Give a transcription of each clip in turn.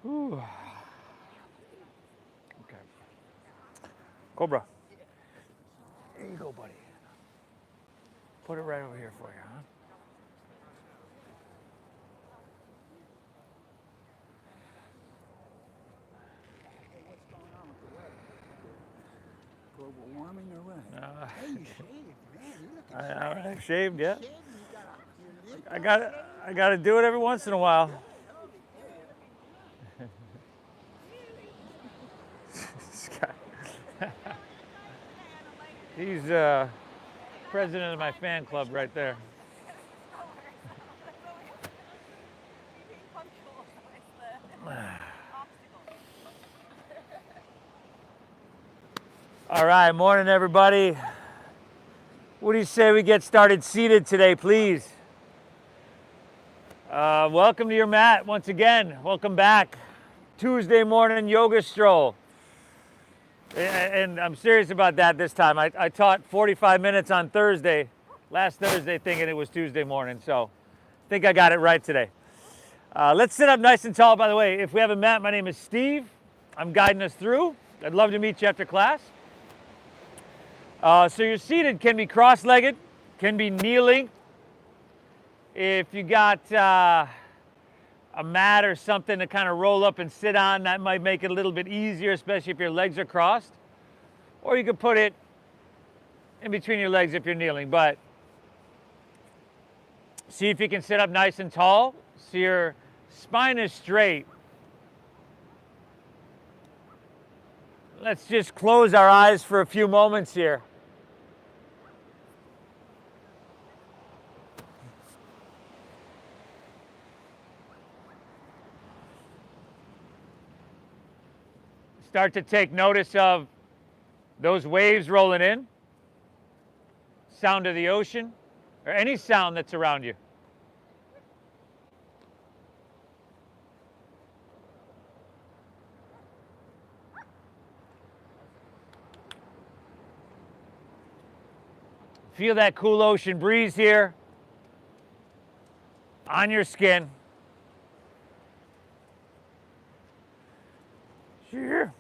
Whew. Okay. Cobra. Here you go, buddy. Put it right over here for you, huh? What's going on with the weather? Global warming or what? Hey, you shaved, man. You looking I shaved, yeah. shaved and you got your lip I gotta do it every once in a while. This guy. He's president of my fan club right there. All right, morning everybody. What do you say we get started seated today, please? Welcome to your mat once again. Welcome back. Tuesday morning yoga stroll. And I'm serious about that this time. I taught 45 minutes on Thursday, last Thursday, thinking it was Tuesday morning. So I think I got it right today. Let's sit up nice and tall, by the way. If we have a mat, my name is Steve. I'm guiding us through. I'd love to meet you after class. So you're seated, can be cross-legged, can be kneeling. If you got a mat or something to kind of roll up and sit on, that might make it a little bit easier, especially if your legs are crossed. Or you could put it in between your legs if you're kneeling. But see if you can sit up nice and tall so your spine is straight. Let's just close our eyes for a few moments here. Start to take notice of those waves rolling in, sound of the ocean, or any sound that's around you. Feel that cool ocean breeze here on your skin. Cheer.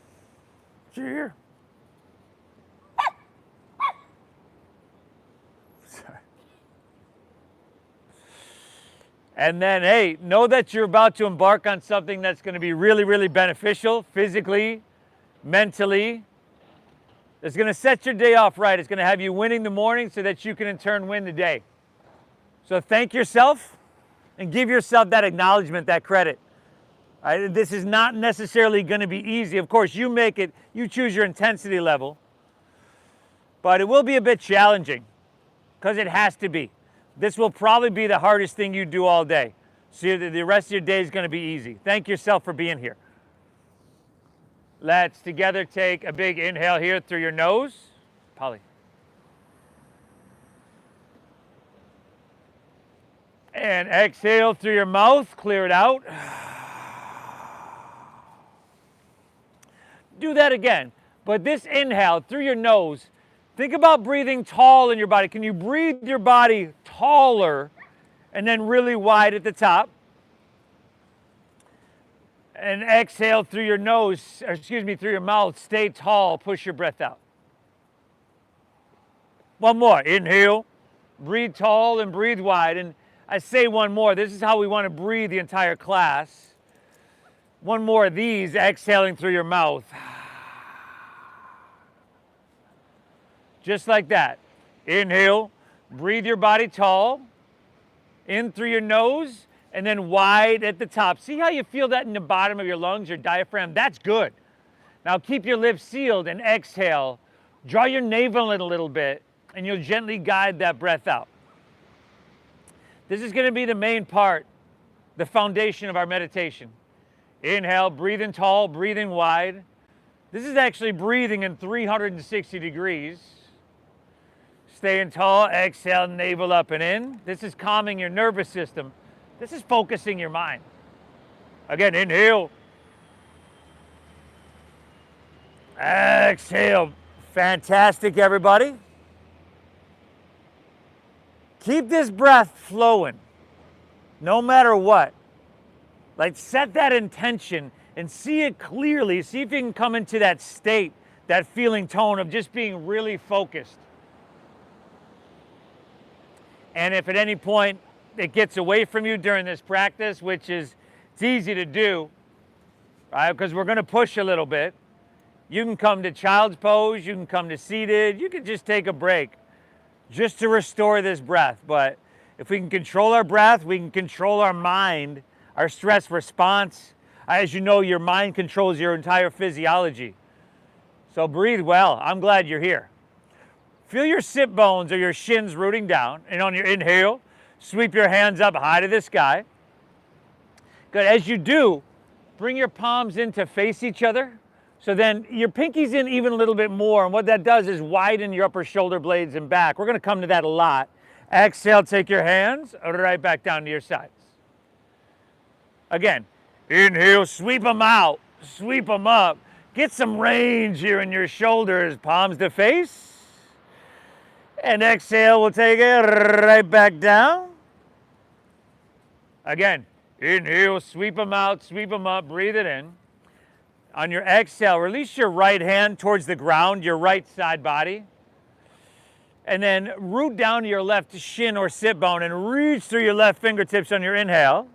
Cheer. Sorry. And then, hey, know that you're about to embark on something that's going to be really, really beneficial physically, mentally. It's going to set your day off right. It's going to have you winning the morning so that you can in turn win the day. So thank yourself and give yourself that acknowledgement, that credit. This is not necessarily going to be easy. Of course, you make it, you choose your intensity level, but it will be a bit challenging because it has to be. This will probably be the hardest thing you do all day. So the rest of your day is going to be easy. Thank yourself for being here. Let's together take a big inhale here through your nose. Polly. And exhale through your mouth, clear it out. Do that again, but this inhale through your nose, think about breathing tall in your body. Can you breathe your body taller and then really wide at the top? And exhale through your nose, or excuse me, through your mouth, stay tall, push your breath out. One more, inhale, breathe tall and breathe wide. And I say one more, this is how we want to breathe the entire class. One more of these, exhaling through your mouth. Just like that. Inhale, breathe your body tall, in through your nose, and then wide at the top. See how you feel that in the bottom of your lungs, your diaphragm? That's good. Now keep your lips sealed and exhale. Draw your navel in a little bit, and you'll gently guide that breath out. This is going to be the main part, the foundation of our meditation. Inhale, breathing tall, breathing wide. This is actually breathing in 360 degrees. Staying tall, exhale, navel up and in. This is calming your nervous system. This is focusing your mind. Again, inhale. Exhale. Fantastic, everybody. Keep this breath flowing, no matter what. Like, set that intention and see it clearly. See if you can come into that state, that feeling tone of just being really focused. And if at any point it gets away from you during this practice, which is, it's easy to do, right? Because we're going to push a little bit. You can come to child's pose, you can come to seated, you can just take a break just to restore this breath. But if we can control our breath, we can control our mind, our stress response. As you know, your mind controls your entire physiology. So breathe well. I'm glad you're here. Feel your sit bones or your shins rooting down. And on your inhale, sweep your hands up high to the sky. Good. As you do, bring your palms in to face each other. So then your pinky's in even a little bit more. And what that does is widen your upper shoulder blades and back. We're going to come to that a lot. Exhale, take your hands right back down to your sides. Again, inhale, sweep them out, sweep them up. Get some range here in your shoulders, palms to face. And exhale, we'll take it right back down. Again, inhale, sweep them out, sweep them up, breathe it in. On your exhale, release your right hand towards the ground, your right side body. And then root down to your left shin or sit bone and reach through your left fingertips on your inhale.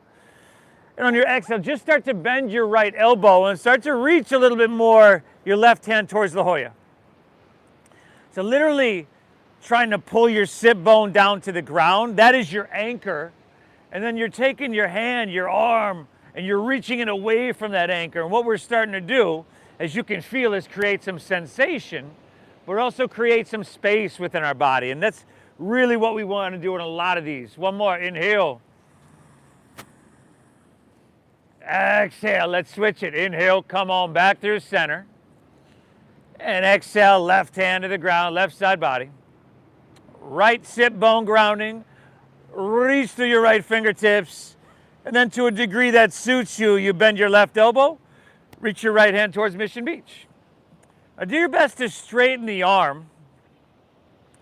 And on your exhale, just start to bend your right elbow and start to reach a little bit more your left hand towards La Jolla. So literally trying to pull your sit bone down to the ground. That is your anchor. And then you're taking your hand, your arm, and you're reaching it away from that anchor. And what we're starting to do, as you can feel, is create some sensation, but also create some space within our body. And that's really what we want to do in a lot of these. One more, inhale. Exhale, let's switch it. Inhale, come on back through center. And exhale, left hand to the ground, left side body. Right sit bone grounding. Reach through your right fingertips. And then to a degree that suits you, you bend your left elbow, reach your right hand towards Mission Beach. Now do your best to straighten the arm.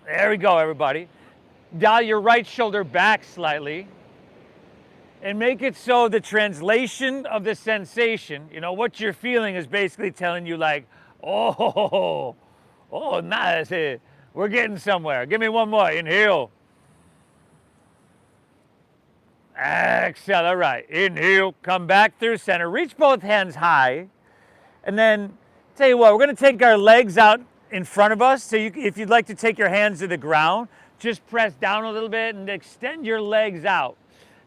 There we go, everybody. Dial your right shoulder back slightly and make it so the translation of the sensation, you know, what you're feeling is basically telling you like, oh, nice. We're getting somewhere. Give me one more. Inhale. Exhale, all right. Inhale, come back through center. Reach both hands high. And then, tell you what, we're going to take our legs out in front of us. So if you'd like to take your hands to the ground, just press down a little bit and extend your legs out.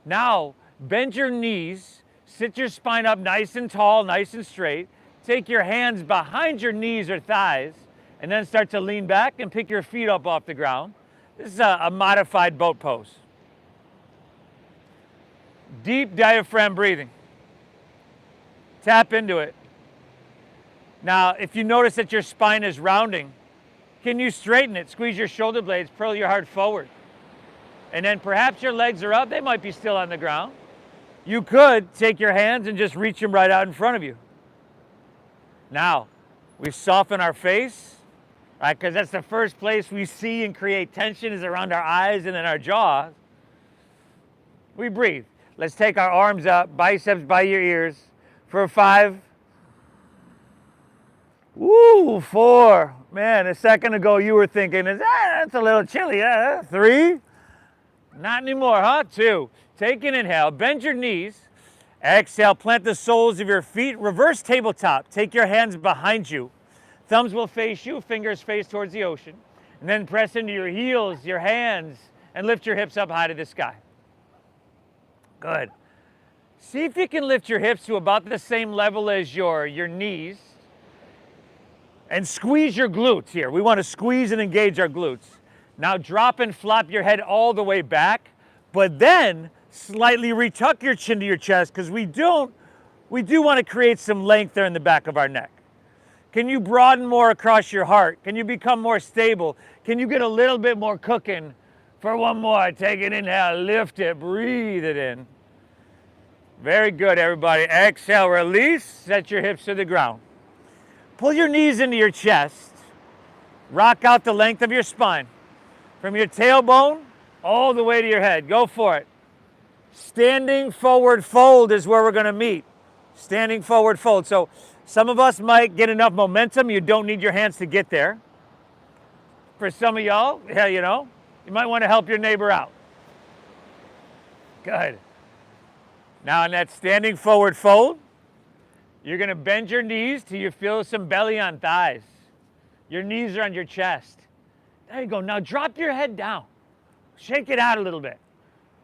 Now, bend your knees. Sit your spine up nice and tall, nice and straight. Take your hands behind your knees or thighs. And then start to lean back and pick your feet up off the ground. This is a modified boat pose. Deep diaphragm breathing. Tap into it. Now, if you notice that your spine is rounding, can you straighten it? Squeeze your shoulder blades, pull your heart forward. And then perhaps your legs are up. They might be still on the ground. You could take your hands and just reach them right out in front of you. Now, we soften our face, right? Because that's the first place we see and create tension is around our eyes and then our jaws. We breathe. Let's take our arms up, biceps by your ears for 5. Woo, 4. Man, a second ago you were thinking, that's a little chilly. 3. Not anymore, huh? 2. Take an inhale, bend your knees. Exhale, plant the soles of your feet. Reverse tabletop. Take your hands behind you. Thumbs will face you, fingers face towards the ocean. And then press into your heels, your hands, and lift your hips up high to the sky. Good. See if you can lift your hips to about the same level as your knees. And squeeze your glutes here. We want to squeeze and engage our glutes. Now drop and flop your head all the way back, but then slightly retuck your chin to your chest because we do want to create some length there in the back of our neck. Can you broaden more across your heart? Can you become more stable? Can you get a little bit more cooking? For one more, take an inhale, lift it, breathe it in. Very good, everybody. Exhale, release, set your hips to the ground. Pull your knees into your chest. Rock out the length of your spine. From your tailbone all the way to your head. Go for it. Standing forward fold is where we're going to meet. Standing forward fold. So some of us might get enough momentum. You don't need your hands to get there. For some of y'all, yeah, you know, you might want to help your neighbor out. Good. Now in that standing forward fold, you're going to bend your knees till you feel some belly on thighs. Your knees are on your chest. There you go. Now drop your head down. Shake it out a little bit.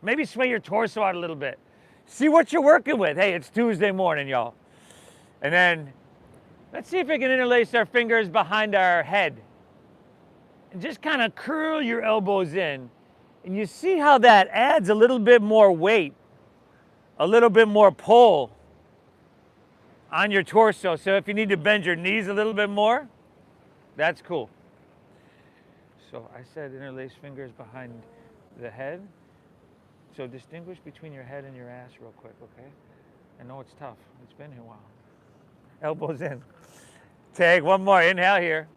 Maybe sway your torso out a little bit. See what you're working with. Hey, it's Tuesday morning, y'all. And then let's see if we can interlace our fingers behind our head. And just kind of curl your elbows in. And you see how that adds a little bit more weight, a little bit more pull on your torso. So if you need to bend your knees a little bit more, that's cool. So I said interlace fingers behind the head. So distinguish between your head and your ass real quick, okay? I know it's tough. It's been here a while. Elbows in. Take one more. Inhale here.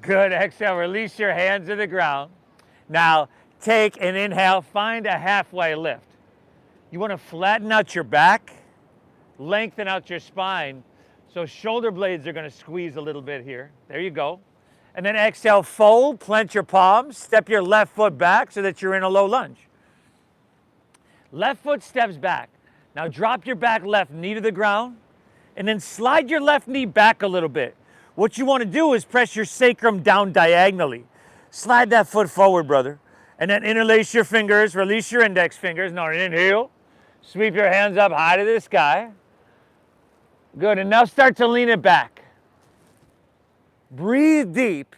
Good. Exhale. Release your hands to the ground. Now take an inhale. Find a halfway lift. You want to flatten out your back, lengthen out your spine, so shoulder blades are going to squeeze a little bit here. There you go. And then exhale, fold, plant your palms, step your left foot back so that you're in a low lunge. Left foot steps back. Now drop your back left knee to the ground and then slide your left knee back a little bit. What you want to do is press your sacrum down diagonally. Slide that foot forward, brother. And then interlace your fingers, release your index fingers. Now inhale, sweep your hands up high to the sky. Good, and now start to lean it back. Breathe deep,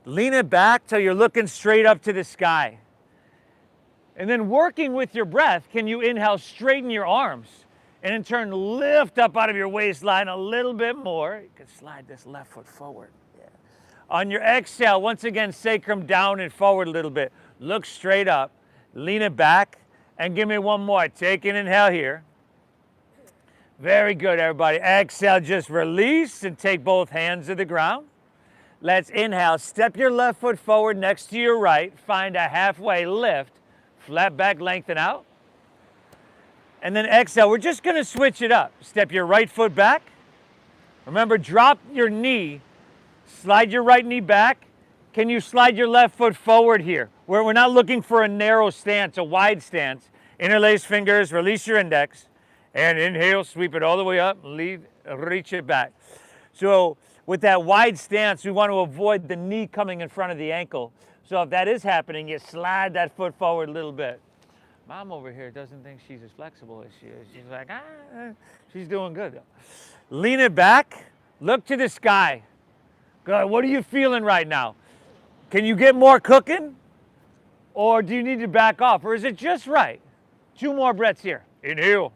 lean it back till you're looking straight up to the sky. And then working with your breath, can you inhale, straighten your arms, and in turn lift up out of your waistline a little bit more. You can slide this left foot forward. Yeah. On your exhale, once again, sacrum down and forward a little bit. Look straight up, lean it back, and give me one more. Take an inhale here. Very good, everybody. Exhale, just release and take both hands to the ground. Let's inhale, step your left foot forward next to your right, find a halfway lift, flat back, lengthen out. And then exhale, we're just gonna switch it up. Step your right foot back. Remember, drop your knee, slide your right knee back. Can you slide your left foot forward here? Where we're not looking for a narrow stance, a wide stance. Interlace fingers, release your index, and inhale, sweep it all the way up, reach it back. So with that wide stance, we want to avoid the knee coming in front of the ankle. So if that is happening, you slide that foot forward a little bit. Mom over here doesn't think she's as flexible as she is. She's like, she's doing good. Lean it back, look to the sky. Good, what are you feeling right now? Can you get more cooking? Or do you need to back off? Or is it just right? 2 more breaths here. Inhale.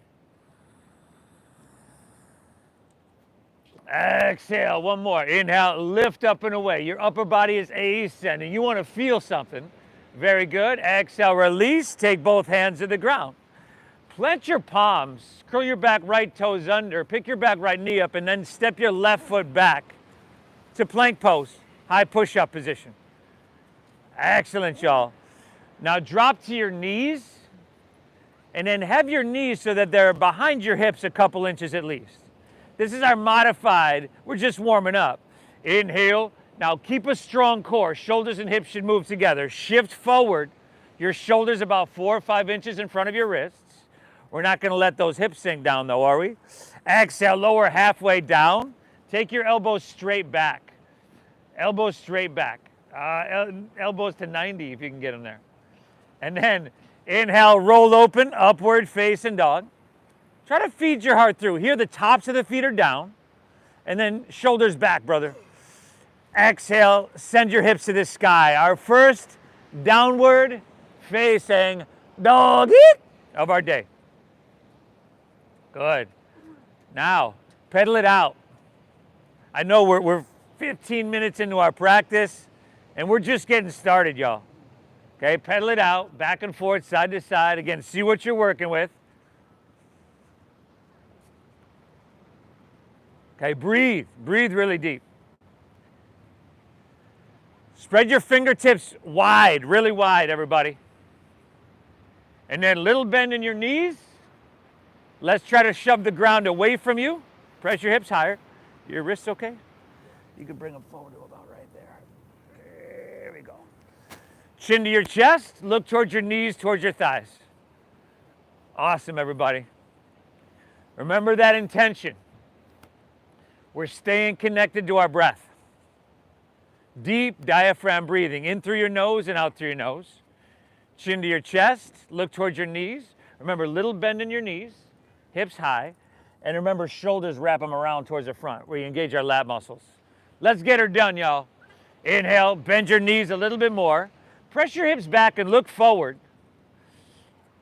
Exhale, one more. Inhale, lift up and away. Your upper body is ascending. You want to feel something. Very good. Exhale, release. Take both hands to the ground. Plant your palms. Curl your back right toes under. Pick your back right knee up and then step your left foot back to plank pose. High push-up position. Excellent, y'all. Now drop to your knees and then have your knees so that they're behind your hips a couple inches at least. This is our modified, we're just warming up. Inhale, now keep a strong core. Shoulders and hips should move together. Shift forward, your shoulders about 4 or 5 inches in front of your wrists. We're not gonna let those hips sink down though, are we? Exhale, lower halfway down. Take your elbows straight back. Elbows straight back. Elbows to 90 if you can get them there. And then inhale, roll open, upward facing dog. Try to feed your heart through. Here, the tops of the feet are down. And then shoulders back, brother. Exhale, send your hips to the sky. Our first downward facing doggy of our day. Good. Now, pedal it out. I know we're 15 minutes into our practice, and we're just getting started, y'all. Okay, pedal it out, back and forth, side to side. Again, see what you're working with. Okay, breathe really deep. Spread your fingertips wide, really wide, everybody. And then little bend in your knees. Let's try to shove the ground away from you. Press your hips higher. Your wrists okay? You can bring them forward to about right there. There we go. Chin to your chest. Look towards your knees, towards your thighs. Awesome, everybody. Remember that intention. We're staying connected to our breath. Deep diaphragm breathing, in through your nose and out through your nose. Chin to your chest, look towards your knees. Remember, little bend in your knees, hips high, and remember, shoulders wrap them around towards the front where you engage our lat muscles. Let's get her done, y'all. Inhale, bend your knees a little bit more. Press your hips back and look forward.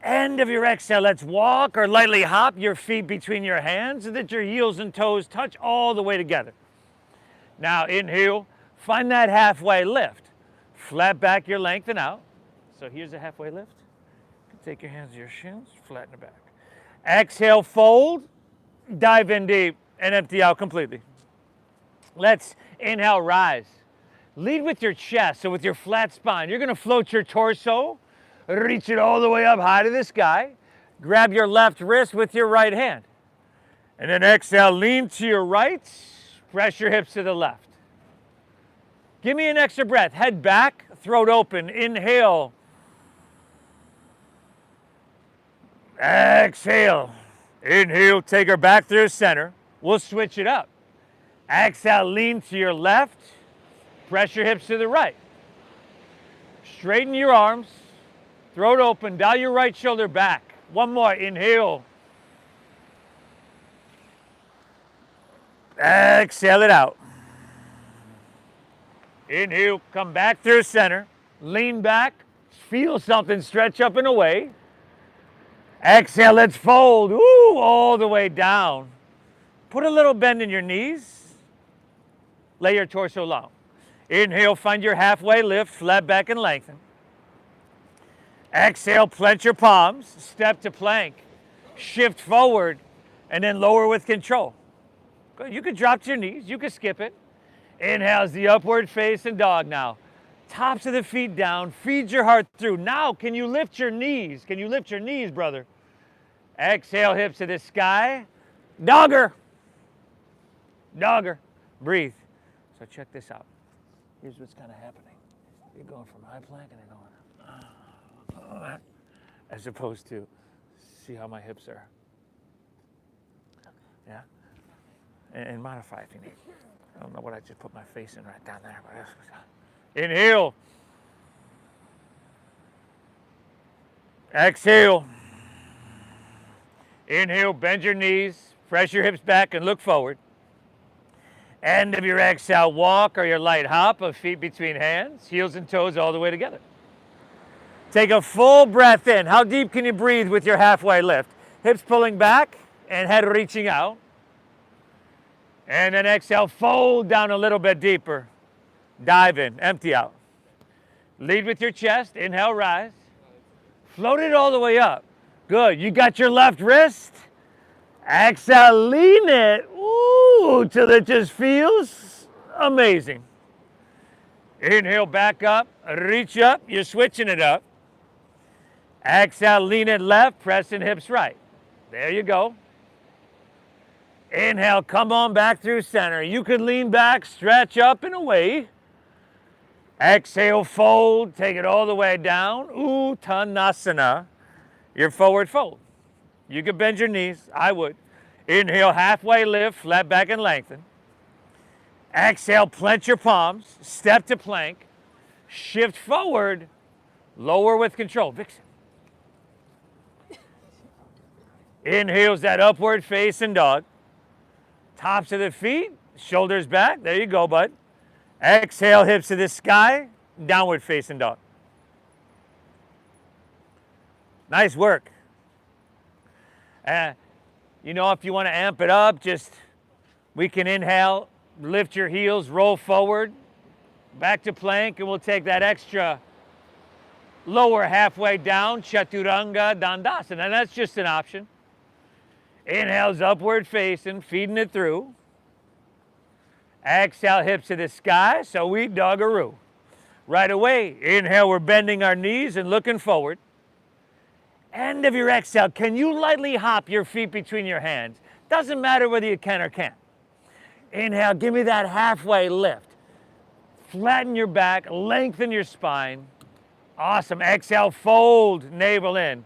End of your exhale, let's walk or lightly hop your feet between your hands so that your heels and toes touch all the way together. Now inhale, find that halfway lift. Flat back your length and out. So here's a halfway lift. Take your hands to your shins, flatten the back. Exhale, fold, dive in deep, and empty out completely. Let's inhale, rise. Lead with your chest, so with your flat spine. You're gonna float your torso, reach it all the way up high to the sky. Grab your left wrist with your right hand. And then exhale, lean to your right, press your hips to the left. Give me an extra breath. Head back, throat open. Inhale. Exhale. Inhale, take her back through center. We'll switch it up. Exhale, lean to your left. Press your hips to the right. Straighten your arms. Throat open. Dial your right shoulder back. One more. Inhale. Exhale it out. Inhale, come back through center. Lean back. Feel something stretch up and away. Exhale, let's fold. Ooh, all the way down. Put a little bend in your knees. Lay your torso low. Inhale, find your halfway lift, flat back and lengthen. Exhale, clench your palms, step to plank. Shift forward, and then lower with control. Good. You can drop to your knees, you can skip it. Inhale's the upward facing dog now. Tops of the feet down, feed your heart through. Now, can you lift your knees? Can you lift your knees, brother? Exhale, hips to the sky. Dogger. Dogger. Breathe. So check this out. Here's what's kind of happening. You're going from high plank and you're going, as opposed to, see how my hips are. Yeah? And modify if you need. I don't know what I just put my face in right down there. But inhale. Exhale. Inhale, bend your knees, press your hips back and look forward. End of your exhale, walk or your light hop of feet between hands, heels and toes all the way together. Take a full breath in. How deep can you breathe with your halfway lift? Hips pulling back and head reaching out. And then exhale, fold down a little bit deeper. Dive in, empty out. Lead with your chest, inhale, rise. Float it all the way up. Good, you got your left wrist. Exhale, lean it, ooh, till it just feels amazing. Inhale, back up, reach up, you're switching it up. Exhale, lean it left, pressing hips right. There you go. Inhale, come on back through center. You can lean back, stretch up and away. Exhale, fold, take it all the way down. Uttanasana, your forward fold. You can bend your knees, I would. Inhale, halfway lift, flat back and lengthen. Exhale, clench your palms, step to plank. Shift forward, lower with control. Vixen. Inhale's that upward facing dog. Tops of the feet, shoulders back. There you go, bud. Exhale, hips to the sky, downward facing dog. Nice work. You know, if you want to amp it up, we can inhale, lift your heels, roll forward, back to plank, and we'll take that extra lower halfway down, Chaturanga Dandasana. And that's just an option. Inhale's upward facing, feeding it through. Exhale, hips to the sky, so we doggaroo. Right away, inhale, we're bending our knees and looking forward. End of your exhale, can you lightly hop your feet between your hands? Doesn't matter whether you can or can't. Inhale, give me that halfway lift. Flatten your back, lengthen your spine. Awesome. Exhale, fold, navel in.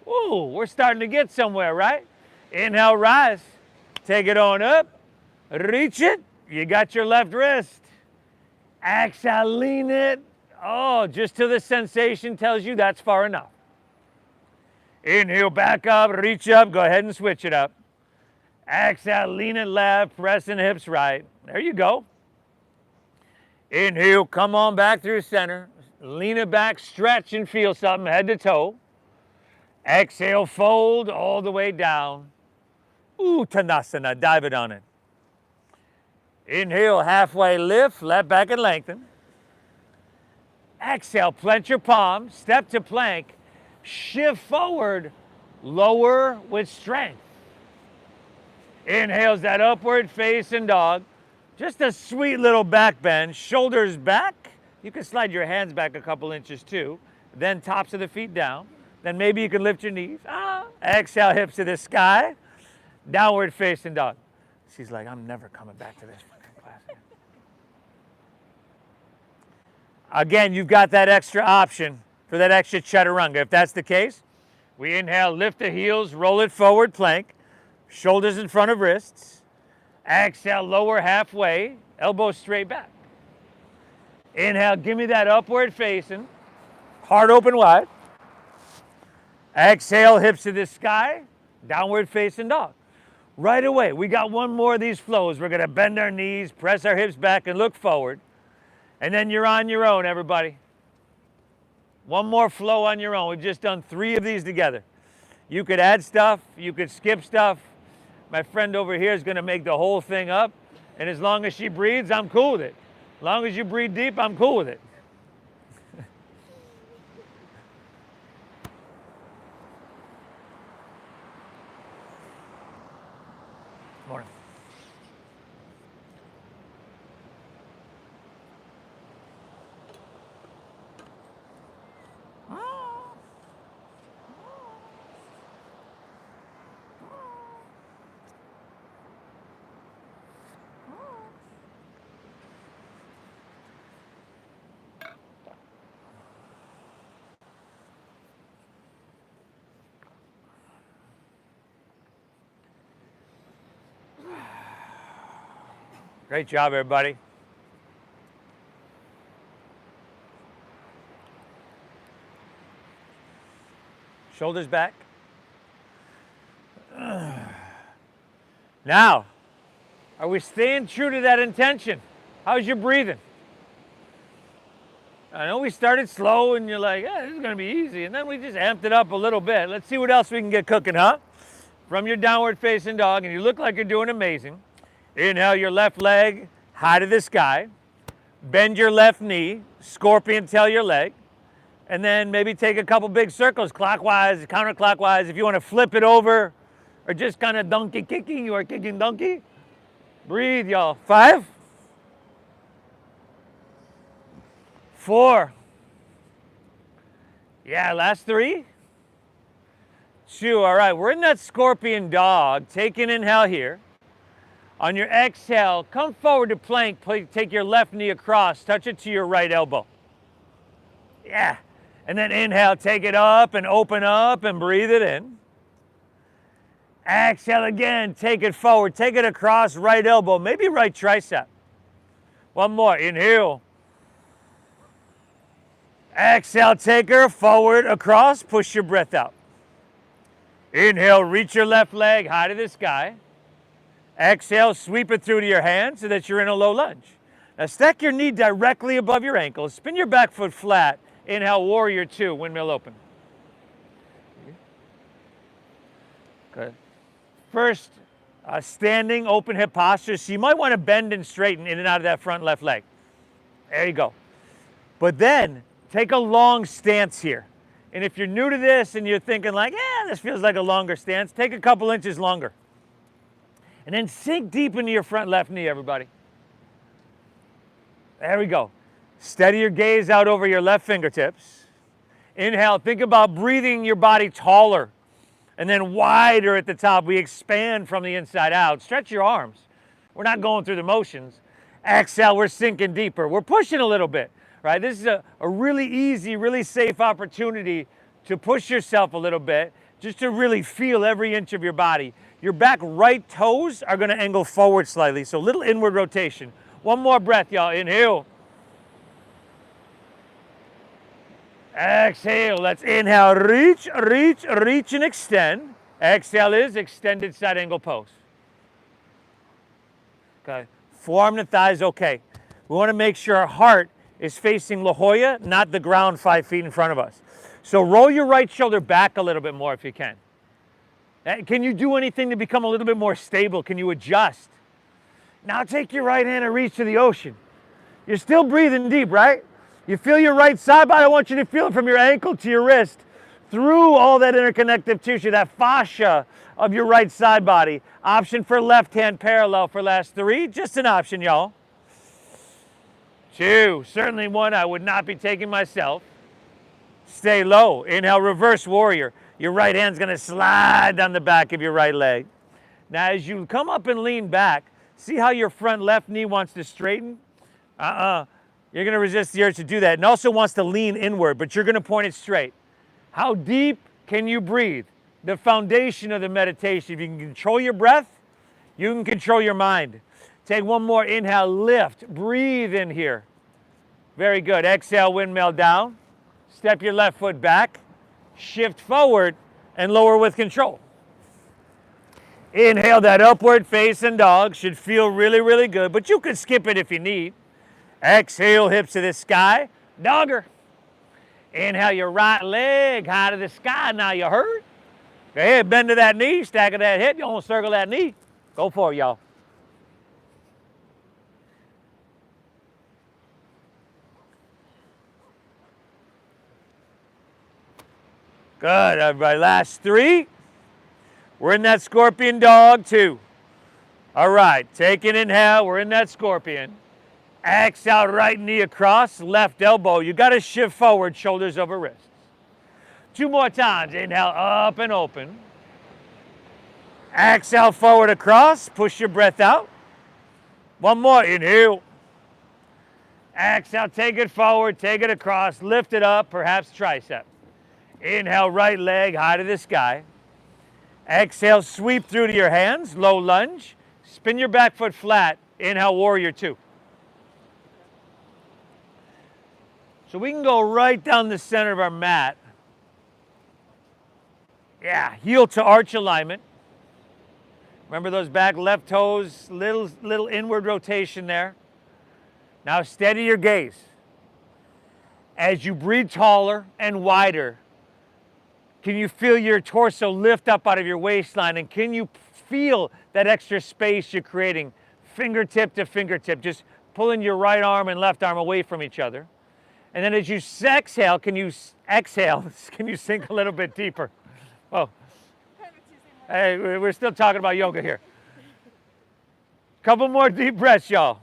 Ooh, we're starting to get somewhere, right? Inhale, rise. Take it on up. Reach it. You got your left wrist. Exhale, lean it. Oh, just till the sensation tells you that's far enough. Inhale, back up, reach up. Go ahead and switch it up. Exhale, lean it left, pressing hips right. There you go. Inhale, come on back through center. Lean it back, stretch and feel something head to toe. Exhale, fold all the way down. Uttanasana, dive it on it. Inhale, halfway lift, left back and lengthen. Exhale, plant your palms, step to plank, shift forward, lower with strength. Inhales that upward facing dog. Just a sweet little back bend, shoulders back. You can slide your hands back a couple inches too. Then tops of the feet down. Then maybe you can lift your knees. Exhale, hips to the sky. Downward facing dog. She's like, I'm never coming back to this fucking class again. Again, you've got that extra option for that extra chaturanga. If that's the case, we inhale, lift the heels, roll it forward, plank. Shoulders in front of wrists. Exhale, lower halfway, elbows straight back. Inhale, give me that upward facing, heart open wide. Exhale, hips to the sky, downward facing dog. Right away, we got one more of these flows. We're gonna bend our knees, press our hips back and look forward. And then you're on your own, everybody. One more flow on your own. We've just done 3 of these together. You could add stuff, you could skip stuff. My friend over here is gonna make the whole thing up. And as long as she breathes, I'm cool with it. As long as you breathe deep, I'm cool with it. Morning. Great job, everybody. Shoulders back. Now, are we staying true to that intention? How's your breathing? I know we started slow and you're like, this is gonna be easy. And then we just amped it up a little bit. Let's see what else we can get cooking, huh? From your downward facing dog, and you look like you're doing amazing. Inhale your left leg high to the sky. Bend your left knee, scorpion tail your leg. And then maybe take a couple big circles, clockwise, counterclockwise. If you want to flip it over or just kind of donkey kicking, you are kicking donkey. Breathe, y'all. 5, 4. Yeah, last 3. 2. All right, we're in that scorpion dog. Take an inhale here. On your exhale, come forward to plank. Take your left knee across. Touch it to your right elbow. Yeah. And then inhale, take it up and open up and breathe it in. Exhale again, take it forward. Take it across, right elbow, maybe right tricep. One more, inhale. Exhale, take her forward, across, push your breath out. Inhale, reach your left leg high to the sky. Exhale, sweep it through to your hand so that you're in a low lunge. Now stack your knee directly above your ankle. Spin your back foot flat. Inhale, warrior 2, windmill open. Good. First, standing open hip posture. So you might want to bend and straighten in and out of that front left leg. There you go. But then, take a long stance here. And if you're new to this and you're thinking like, this feels like a longer stance, take a couple inches longer. And then sink deep into your front left knee, everybody. There we go. Steady your gaze out over your left fingertips. Inhale, think about breathing your body taller and then wider at the top. We expand from the inside out. Stretch your arms. We're not going through the motions. Exhale, we're sinking deeper. We're pushing a little bit, right? This is a really easy, really safe opportunity to push yourself a little bit, just to really feel every inch of your body. Your back right toes are gonna angle forward slightly, so a little inward rotation. One more breath, y'all. Inhale. Exhale. Let's inhale. Reach, reach, reach, and extend. Exhale is extended side angle pose. Okay. Forearm to thighs, okay. We want to make sure our heart is facing La Jolla, not the ground 5 feet in front of us. So roll your right shoulder back a little bit more if you can. Can you do anything to become a little bit more stable? Can you adjust? Now take your right hand and reach to the ocean. You're still breathing deep, right? You feel your right side body. I want you to feel it from your ankle to your wrist, through all that interconnective tissue, that fascia of your right side body. Option for left hand parallel for last 3. Just an option, y'all. 2, certainly one I would not be taking myself. Stay low. Inhale, reverse warrior. Your right hand's gonna slide down the back of your right leg. Now as you come up and lean back, see how your front left knee wants to straighten? You're gonna resist the urge to do that. And also wants to lean inward, but you're gonna point it straight. How deep can you breathe? The foundation of the meditation. If you can control your breath, you can control your mind. Take one more inhale, lift, breathe in here. Very good. Exhale, windmill down. Step your left foot back, shift forward, and lower with control. Inhale that upward facing dog. Should feel really, really good, but you can skip it if you need. Exhale, hips to the sky, dogger. Inhale your right leg high to the sky. Now you heard. Go ahead, bend to that knee, stack of that hip. You want to circle that knee. Go for it, y'all. Good, everybody. Last 3. We're in that scorpion dog 2. All right, take an inhale. We're in that scorpion. Exhale, right knee across, left elbow. You got to shift forward, shoulders over wrists. 2 more times. Inhale, up and open. Exhale, forward across. Push your breath out. 1 more. Inhale. Exhale, take it forward, take it across, lift it up, perhaps tricep. Inhale, right leg high to the sky. Exhale, sweep through to your hands, low lunge. Spin your back foot flat. Inhale, warrior 2. So we can go right down the center of our mat. Yeah, heel to arch alignment. Remember those back left toes, little inward rotation there. Now steady your gaze. As you breathe taller and wider, can you feel your torso lift up out of your waistline? And can you feel that extra space you're creating, fingertip to fingertip, just pulling your right arm and left arm away from each other? And then as you exhale, can you sink a little bit deeper? Oh, hey, we're still talking about yoga here. Couple more deep breaths, y'all.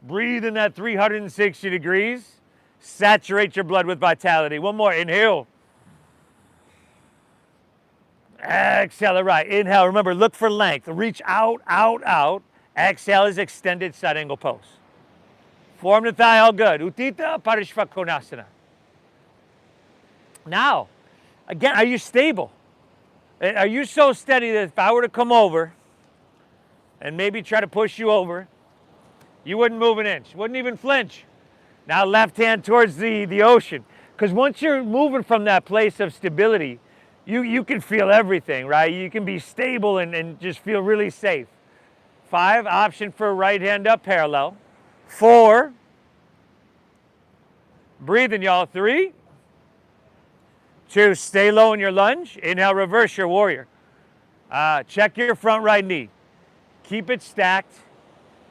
Breathe in that 360 degrees. Saturate your blood with vitality. 1 more, inhale. Exhale, all right. Inhale, remember, look for length. Reach out, out, out. Exhale is extended side angle pose. Forearm to thigh, all good. Uttita Parishva Konasana. Now, again, are you stable? Are you so steady that if I were to come over and maybe try to push you over, you wouldn't move an inch, wouldn't even flinch? Now left hand towards the ocean. Because once you're moving from that place of stability, you can feel everything, right? You can be stable and just feel really safe. 5, option for right hand up parallel. 4, breathing, y'all. 3, 2, stay low in your lunge. Inhale, reverse your warrior. Check your front right knee. Keep it stacked.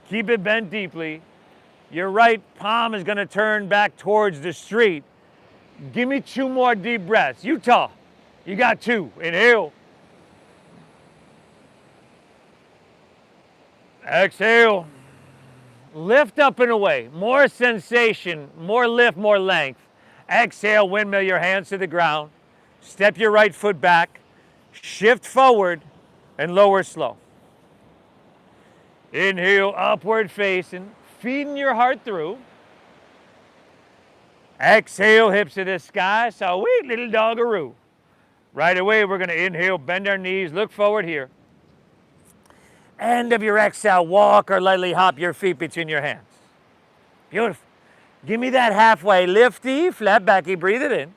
Keep it bent deeply. Your right palm is going to turn back towards the street. Give me 2 more deep breaths. Utah, you got 2. Inhale. Exhale. Lift up and away. More sensation, more lift, more length. Exhale, windmill your hands to the ground. Step your right foot back. Shift forward and lower slow. Inhale, upward facing, feeding your heart through. Exhale, hips to the sky. Sweet little doggaroo. Right away, we're going to inhale, bend our knees, look forward here. End of your exhale, walk or lightly hop your feet between your hands. Beautiful. Give me that halfway lifty, flat backy, breathe it in.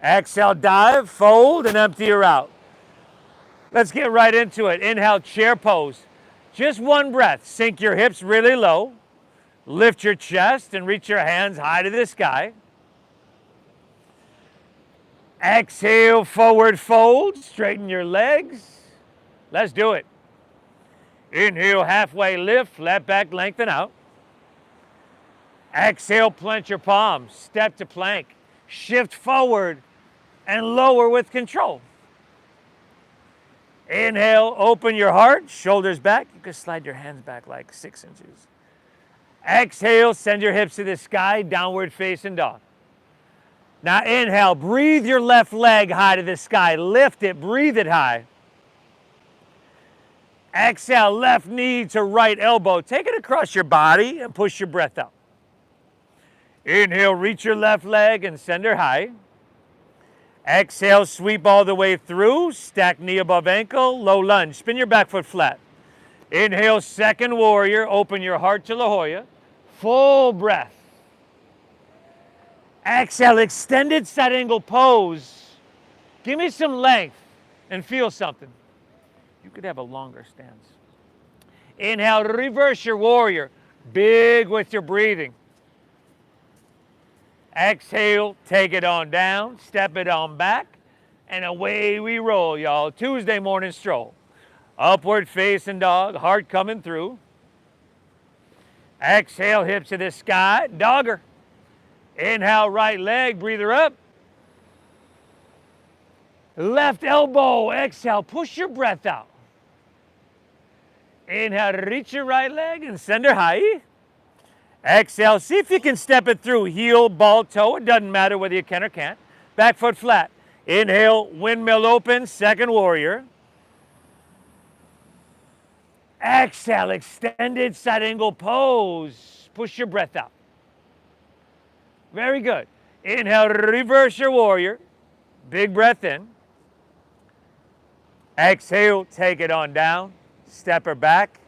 Exhale, dive, fold, and empty her out. Let's get right into it. Inhale, chair pose. Just one breath. Sink your hips really low. Lift your chest and reach your hands high to the sky. Exhale, forward fold. Straighten your legs. Let's do it. Inhale, halfway lift, flat back, lengthen out. Exhale, plant your palms, step to plank. Shift forward and lower with control. Inhale, open your heart, shoulders back. You can slide your hands back like 6 inches. Exhale, send your hips to the sky, downward facing dog. Now inhale, breathe your left leg high to the sky. Lift it, breathe it high. Exhale, left knee to right elbow. Take it across your body and push your breath out. Inhale, reach your left leg and send her high. Exhale, sweep all the way through. Stack knee above ankle, low lunge. Spin your back foot flat. Inhale, second warrior. Open your heart to La Jolla. Full breath. Exhale, extended side angle pose. Give me some length and feel something. You could have a longer stance. Inhale, reverse your warrior. Big with your breathing. Exhale, take it on down, step it on back, and away we roll, y'all. Tuesday morning stroll. Upward facing dog, heart coming through. Exhale, hips to the sky, dogger. Inhale, right leg, breather up. Left elbow, exhale, push your breath out. Inhale, reach your right leg and send her high. Exhale, see if you can step it through. Heel, ball, toe, it doesn't matter whether you can or can't. Back foot flat. Inhale, windmill open, second warrior. Exhale, extended side angle pose. Push your breath out. Very good. Inhale, reverse your warrior. Big breath in. Exhale, take it on down. Step her back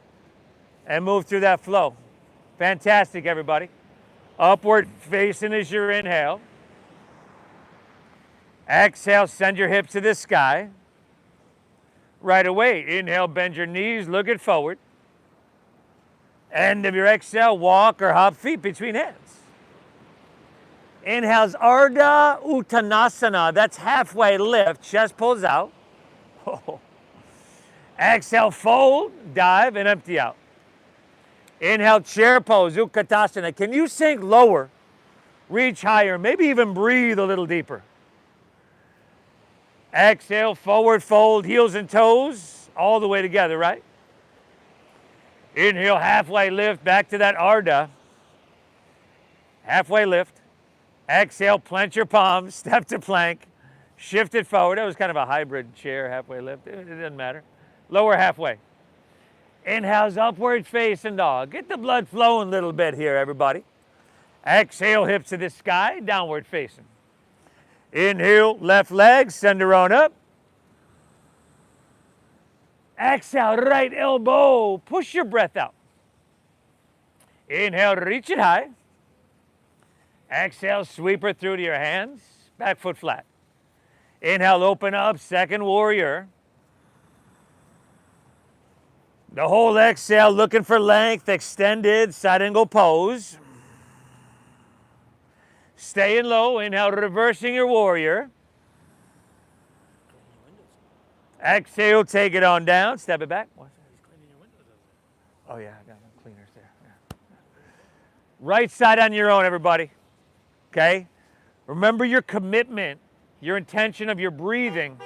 and move through that flow. Fantastic, everybody. Upward facing as your inhale. Exhale, send your hips to the sky. Right away, inhale, bend your knees, look it forward. End of your exhale, walk or hop feet between hands. Inhale's Ardha Uttanasana. That's halfway lift, chest pulls out. Exhale, fold, dive, and empty out. Inhale, chair pose, Utkatasana. Can you sink lower, reach higher, maybe even breathe a little deeper? Exhale, forward fold, heels and toes, all the way together, right? Inhale, halfway lift, back to that Ardha. Halfway lift. Exhale, plant your palms, step to plank, shift it forward. That was kind of a hybrid chair, halfway lift. It doesn't matter. Lower halfway. Inhale's upward facing dog. Get the blood flowing a little bit here, everybody. Exhale, hips to the sky, downward facing. Inhale, left leg, send her on up. Exhale, right elbow, push your breath out. Inhale, reach it high. Exhale, sweep her through to your hands, back foot flat. Inhale, open up, second warrior. The whole exhale, looking for length, extended side angle pose. Staying low, inhale, reversing your warrior. Exhale, take it on down, step it back. Oh yeah, I got cleaners there. Yeah. Right side on your own, everybody. Okay? Remember your commitment, your intention of your breathing.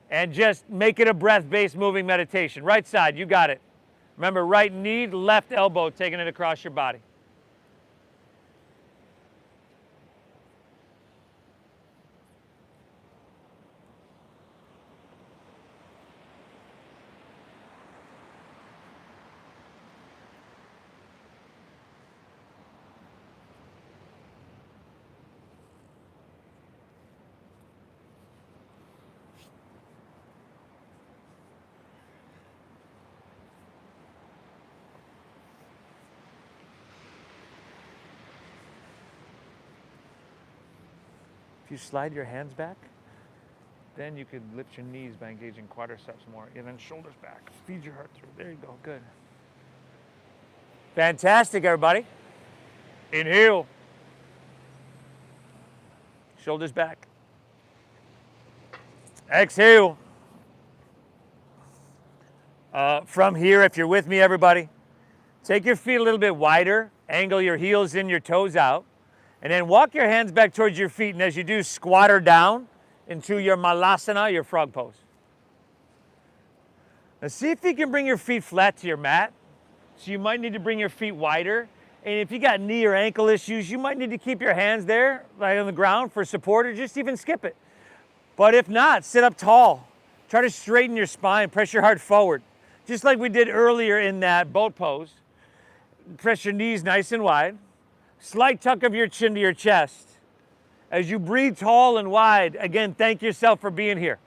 And just make it a breath-based moving meditation. Right side, you got it. Remember, right knee, left elbow, taking it across your body. If you slide your hands back, then you could lift your knees by engaging quadriceps more. And then shoulders back. Feed your heart through. There you go. Good. Fantastic, everybody. Inhale. Shoulders back. Exhale. From here, if you're with me, everybody, take your feet a little bit wider. Angle your heels in, your toes out. And then walk your hands back towards your feet. And as you do, squat her down into your malasana, your frog pose. Now see if you can bring your feet flat to your mat. So you might need to bring your feet wider. And if you got knee or ankle issues, you might need to keep your hands there, like on the ground for support, or just even skip it. But if not, sit up tall. Try to straighten your spine, press your heart forward. Just like we did earlier in that boat pose. Press your knees nice and wide. Slight tuck of your chin to your chest. As you breathe tall and wide, again, thank yourself for being here.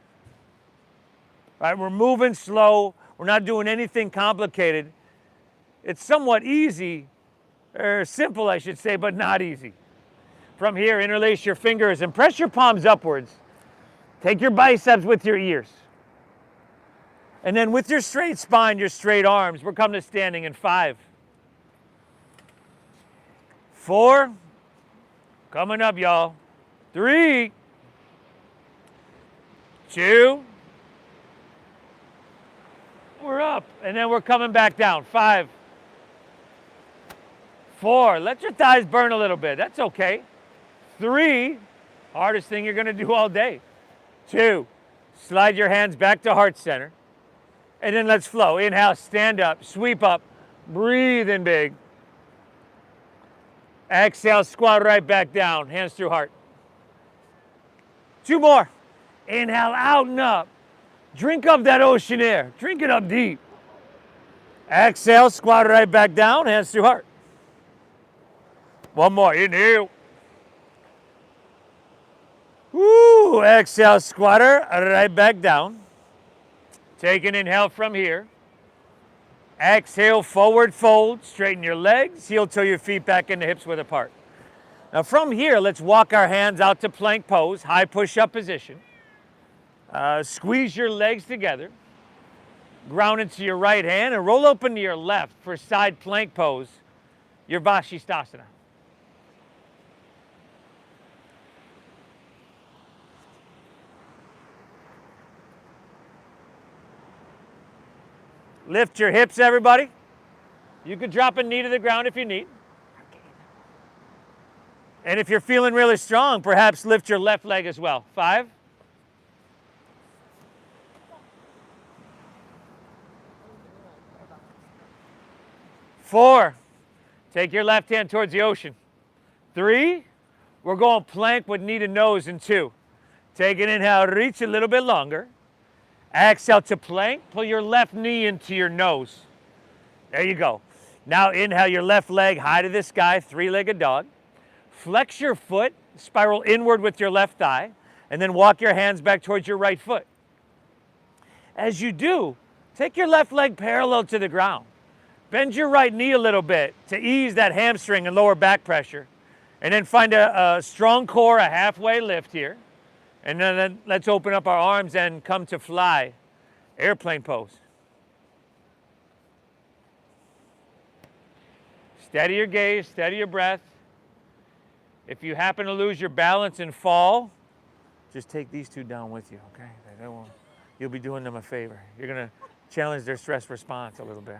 All right, we're moving slow. We're not doing anything complicated. It's somewhat easy, or simple, I should say, but not easy. From here, interlace your fingers and press your palms upwards. Take your biceps with your ears. And then with your straight spine, your straight arms, we're coming to standing in 5, 4, coming up, y'all. 3, 2, we're up, and then we're coming back down. 5, 4, let your thighs burn a little bit, that's okay. 3, hardest thing you're gonna do all day. 2, slide your hands back to heart center, and then let's flow. Inhale, stand up, sweep up, breathe in big. Exhale, squat right back down, hands through heart. 2 more. Inhale, out and up. Drink up that ocean air. Drink it up deep. Exhale, squat right back down, hands through heart. 1 more. Inhale. Woo. Exhale, squatter right back down. Take an inhale from here. Exhale, forward fold. Straighten your legs. Heel toe your feet back into hips width apart. Now from here, let's walk our hands out to plank pose, high push-up position. Squeeze your legs together. Ground into your right hand and roll open to your left for side plank pose, your Vashisthasana. Lift your hips, everybody. You could drop a knee to the ground if you need. And if you're feeling really strong, perhaps lift your left leg as well. 5. 4. Take your left hand towards the ocean. 3. We're going plank with knee to nose in 2. Take an inhale, reach a little bit longer. Exhale to plank, pull your left knee into your nose. There you go. Now inhale your left leg high to the sky, 3-legged dog. Flex your foot, spiral inward with your left thigh, and then walk your hands back towards your right foot. As you do, take your left leg parallel to the ground. Bend your right knee a little bit to ease that hamstring and lower back pressure. And then find a strong core, a halfway lift here. And then let's open up our arms and come to fly, airplane pose. Steady your gaze, steady your breath. If you happen to lose your balance and fall, just take these 2 down with you, okay? You'll be doing them a favor. You're gonna challenge their stress response a little bit.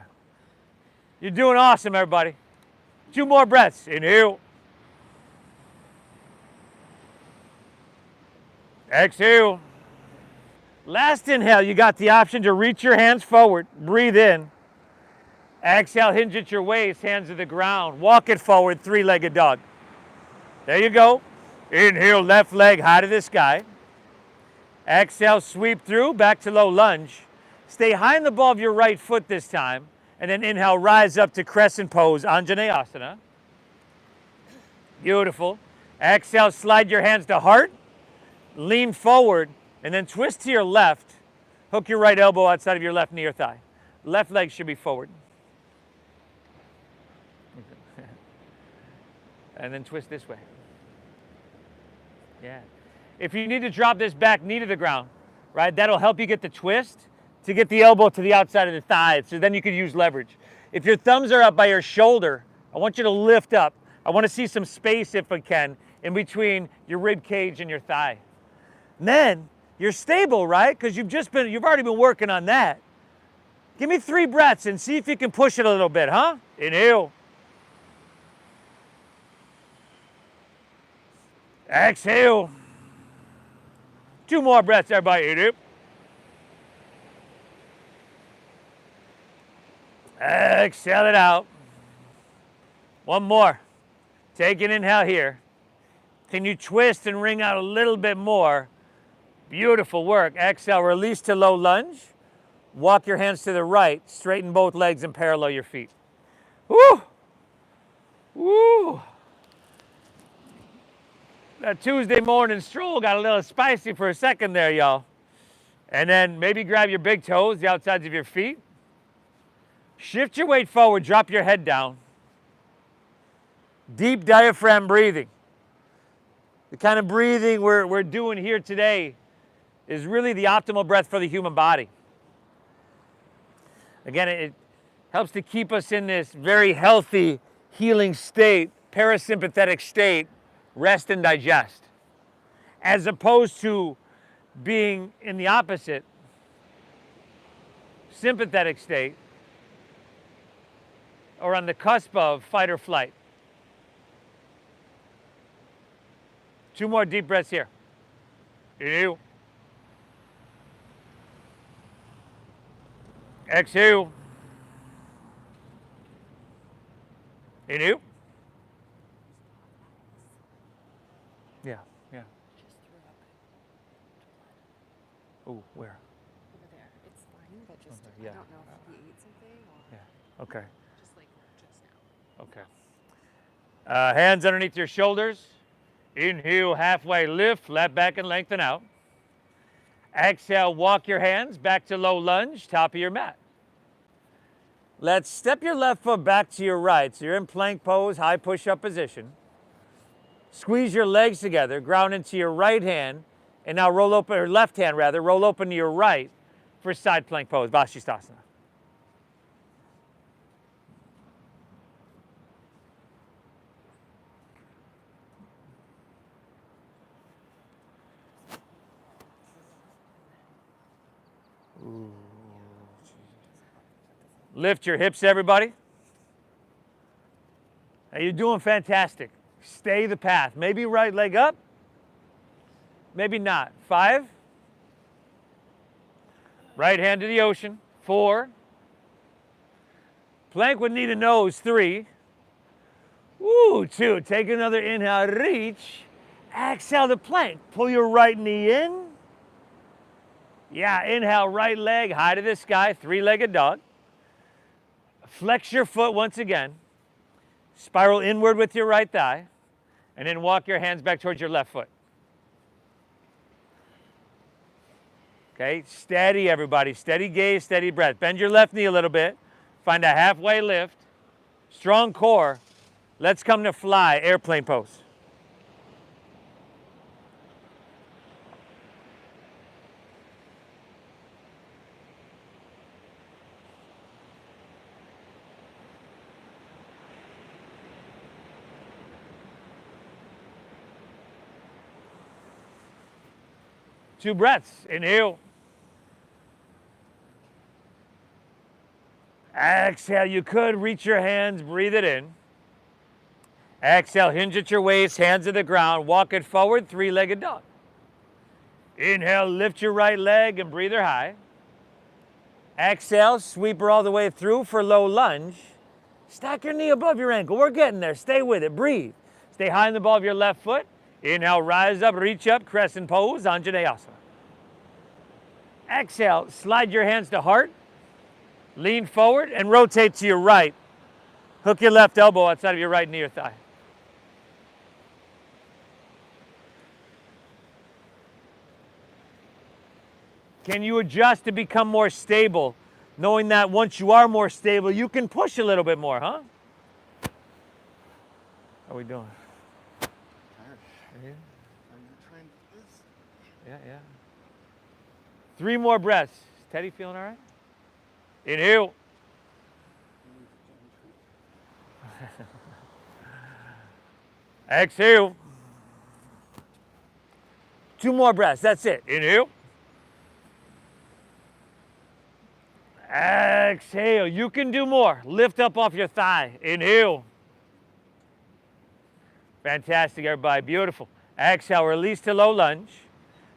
You're doing awesome, everybody. 2 more breaths. Inhale. Exhale. Last inhale, you got the option to reach your hands forward. Breathe in. Exhale, hinge at your waist, hands to the ground. Walk it forward, 3-legged dog. There you go. Inhale, left leg high to the sky. Exhale, sweep through, back to low lunge. Stay high in the ball of your right foot this time. And then inhale, rise up to crescent pose, Anjaneyasana. Beautiful. Exhale, slide your hands to heart. Lean forward, and then twist to your left. Hook your right elbow outside of your left knee or thigh. Left leg should be forward. And then twist this way. Yeah. If you need to drop this back knee to the ground, right, that'll help you get the twist to get the elbow to the outside of the thigh, so then you can use leverage. If your thumbs are up by your shoulder, I want you to lift up. I want to see some space, if I can, in between your rib cage and your thigh. And then you're stable, right? Because you've already been working on that. Give me 3 breaths and see if you can push it a little bit, huh? Inhale. Exhale. 2 more breaths, everybody. Inhale. Exhale it out. 1 more. Take an inhale here. Can you twist and wring out a little bit more? Beautiful work. Exhale, release to low lunge. Walk your hands to the right. Straighten both legs and parallel your feet. Woo! Woo! That Tuesday morning stroll got a little spicy for a second there, y'all. And then maybe grab your big toes, the outsides of your feet. Shift your weight forward, drop your head down. Deep diaphragm breathing. The kind of breathing we're doing here today is really the optimal breath for the human body. Again, it helps to keep us in this very healthy, healing state, parasympathetic state, rest and digest, as opposed to being in the opposite, sympathetic state, or on the cusp of fight or flight. 2 more deep breaths here. Inhale. Exhale. Inhale. Yeah, yeah. Just threw up blood Oh, where? over there. It's fine, but just yeah. I don't know if he ate something or Yeah, okay, just like just now. okay. Hands underneath your shoulders. Inhale, halfway lift, flat back and lengthen out. Exhale, walk your hands back to low lunge, top of your mat. Let's step your left foot back to your right. So you're in plank pose, high push-up position. Squeeze your legs together, ground into your right hand, and now roll open, or left hand rather, roll open to your right for side plank pose, Vashisthasana. Lift your hips, everybody. Now you're doing fantastic. Stay the path. Maybe right leg up, maybe not. 5. Right hand to the ocean. 4. Plank with knee to nose. 3. Woo, 2. Take another inhale, reach. Exhale to plank. Pull your right knee in. Yeah, inhale, right leg high to the sky, 3-legged dog. Flex your foot once again. Spiral inward with your right thigh. And then walk your hands back towards your left foot. Okay, steady everybody. Steady gaze, steady breath. Bend your left knee a little bit. Find a halfway lift. Strong core. Let's come to fly, airplane pose. Two breaths. Inhale. Exhale. You could reach your hands, breathe it in. Exhale, hinge at your waist, hands to the ground, walk it forward, 3-legged dog. Inhale, lift your right leg and breathe her high. Exhale, sweep her all the way through for low lunge. Stack your knee above your ankle. We're getting there. Stay with it. Breathe. Stay high in the ball of your left foot. Inhale, rise up, reach up, crescent pose, Anjaneyasana. Exhale, slide your hands to heart. Lean forward and rotate to your right. Hook your left elbow outside of your right knee or thigh. Can you adjust to become more stable, knowing that once you are more stable, you can push a little bit more, huh? How are we doing? Tired. Are you trying this? yeah. 3 more breaths. Is Teddy feeling all right? Inhale. Exhale. 2 more breaths. That's it. Inhale. Exhale. You can do more. Lift up off your thigh. Inhale. Fantastic, everybody. Beautiful. Exhale. Release to low lunge.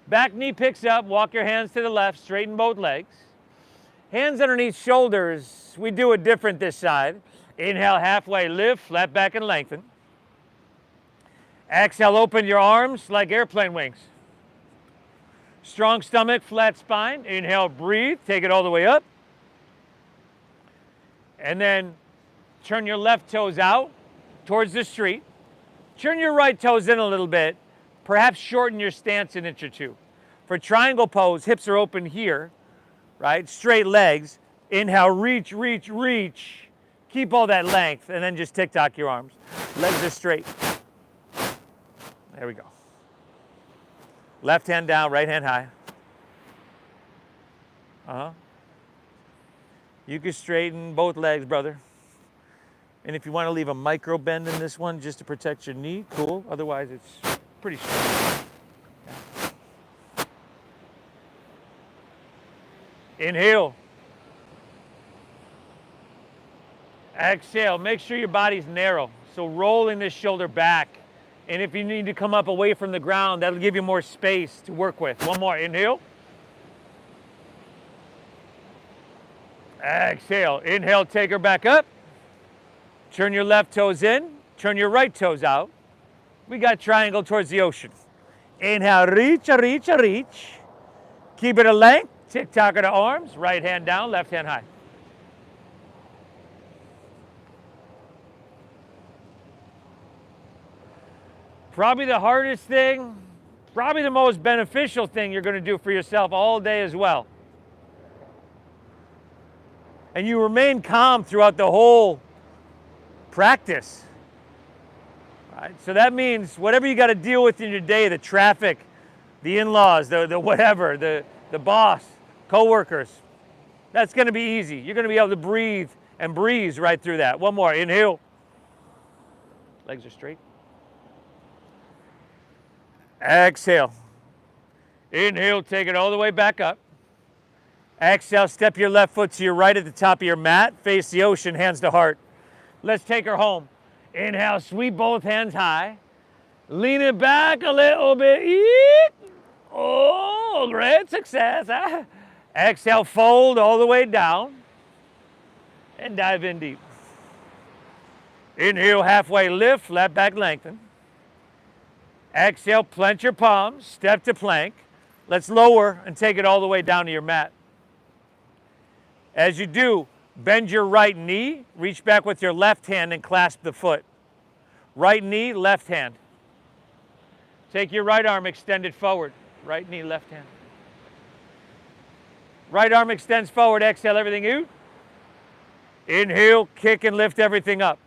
Back knee picks up. Walk your hands to the left. Straighten both legs. Hands underneath shoulders. We do it different this side. Inhale, halfway lift, flat back and lengthen. Exhale, open your arms like airplane wings. Strong stomach, flat spine. Inhale, breathe, take it all the way up. And then turn your left toes out towards the street. Turn your right toes in a little bit. Perhaps shorten your stance an inch or two. For triangle pose, hips are open here, right? Straight legs. Inhale, reach, reach, reach. Keep all that length, and then just tick-tock your arms. Legs are straight. There we go. Left hand down, right hand high. You can straighten both legs, brother. And if you want to leave a micro bend in this one just to protect your knee, cool. Otherwise, it's pretty straight. Yeah. Inhale. Exhale. Make sure your body's narrow. So rolling this shoulder back. And if you need to come up away from the ground, that'll give you more space to work with. One more. Inhale. Exhale. Inhale, take her back up. Turn your left toes in. Turn your right toes out. We got triangle towards the ocean. Inhale, reach, reach, reach. Keep it a length. Tick-tock of the arms. Right hand down, left hand high. Probably the hardest thing, probably the most beneficial thing you're going to do for yourself all day as well. And you remain calm throughout the whole practice. Right? So that means whatever you got to deal with in your day, the traffic, the in-laws, the whatever, the boss, co-workers, that's going to be easy. You're going to be able to breathe and breeze right through that. One more. Inhale. Legs are straight. Exhale. Inhale, take it all the way back up. Exhale, step your left foot to your right at the top of your mat. Face the ocean, hands to heart. Let's take her home. Inhale, sweep both hands high. Lean it back a little bit. Eek. Oh, great success. Exhale, fold all the way down. And dive in deep. Inhale, halfway lift, flat back lengthen. Exhale, plant your palms, step to plank. Let's lower and take it all the way down to your mat. As you do, bend your right knee, reach back with your left hand and clasp the foot. Right knee, left hand. Take your right arm extended forward. Right knee, left hand. Right arm extends forward, exhale everything out. Inhale, kick and lift everything up.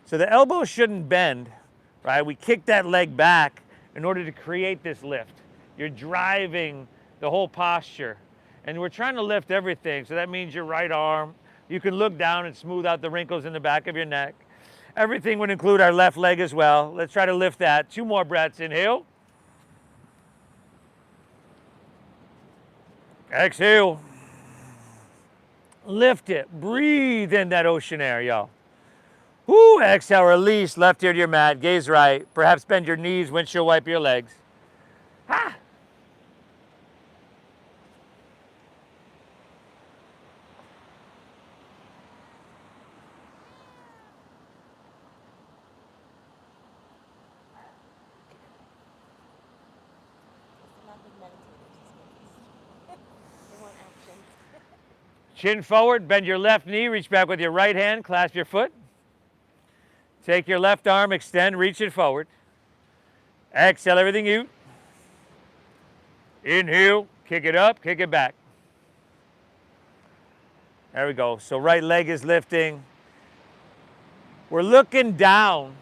So the elbow shouldn't bend. Right? We kick that leg back in order to create this lift. You're driving the whole posture. And we're trying to lift everything. So that means your right arm. You can look down and smooth out the wrinkles in the back of your neck. Everything would include our left leg as well. Let's try to lift that. 2 more breaths. Inhale. Exhale. Lift it. Breathe in that ocean air, y'all. Woo, exhale, release, left ear to your mat, gaze right. Perhaps bend your knees, windshield wipe your legs. Ha! They want action. Chin forward, bend your left knee, reach back with your right hand, clasp your foot. Take your left arm, extend, reach it forward. Exhale everything out. Inhale, kick it up, kick it back. There we go. So right leg is lifting. We're looking down.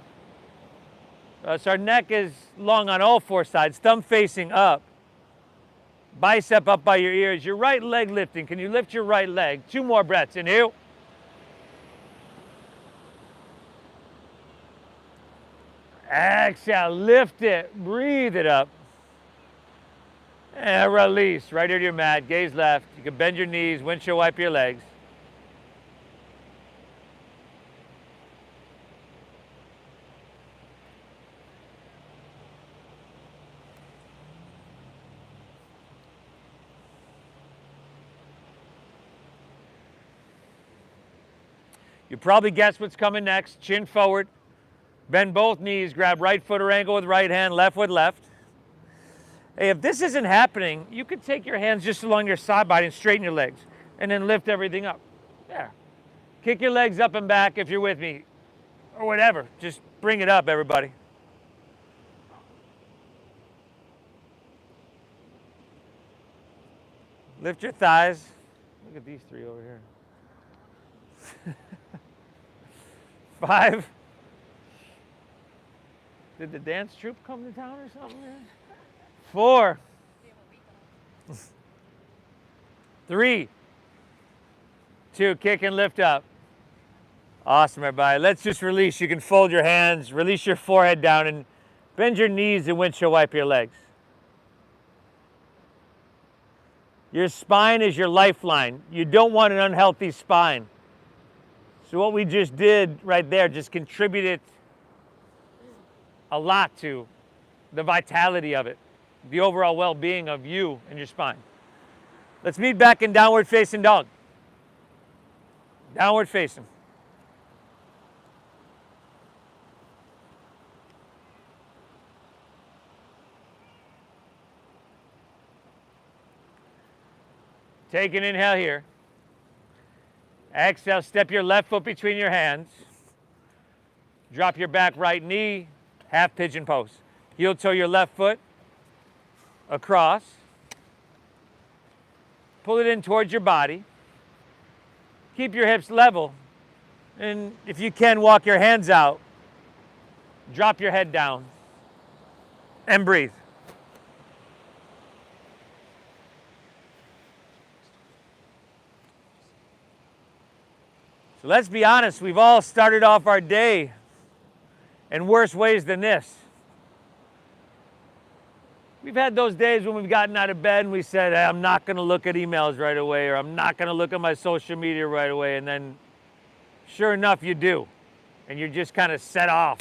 So our neck is long on all four sides, thumb facing up. Bicep up by your ears. Your right leg lifting. Can you lift your right leg? 2 more breaths. Inhale. Exhale. Lift it. Breathe it up. And release. Right here to your mat. Gaze left. You can bend your knees. Windshield wipe your legs. You probably guessed what's coming next. Chin forward. Bend both knees. Grab right foot or ankle with right hand, left with left. Hey, if this isn't happening, you could take your hands just along your side body and straighten your legs and then lift everything up. There. Kick your legs up and back if you're with me or whatever. Just bring it up, everybody. Lift your thighs. Look at these 3 over here. 5. Did the dance troupe come to town or something? 4. 3. 2. Kick and lift up. Awesome, everybody. Let's just release. You can fold your hands, release your forehead down, and bend your knees and windshield wipe your legs. Your spine is your lifeline. You don't want an unhealthy spine. So what we just did right there just contributed a lot to the vitality of it, the overall well-being of you and your spine. Let's meet back in downward facing dog. Downward facing. Take an inhale here. Exhale, step your left foot between your hands. Drop your back right knee, half pigeon pose. Heel toe your left foot across. Pull it in towards your body. Keep your hips level. And if you can, walk your hands out. Drop your head down. And breathe. So let's be honest, we've all started off our day in worse ways than this. We've had those days when we've gotten out of bed and we said, hey, I'm not going to look at emails right away, or I'm not going to look at my social media right away. And then sure enough, you do. And you're just kind of set off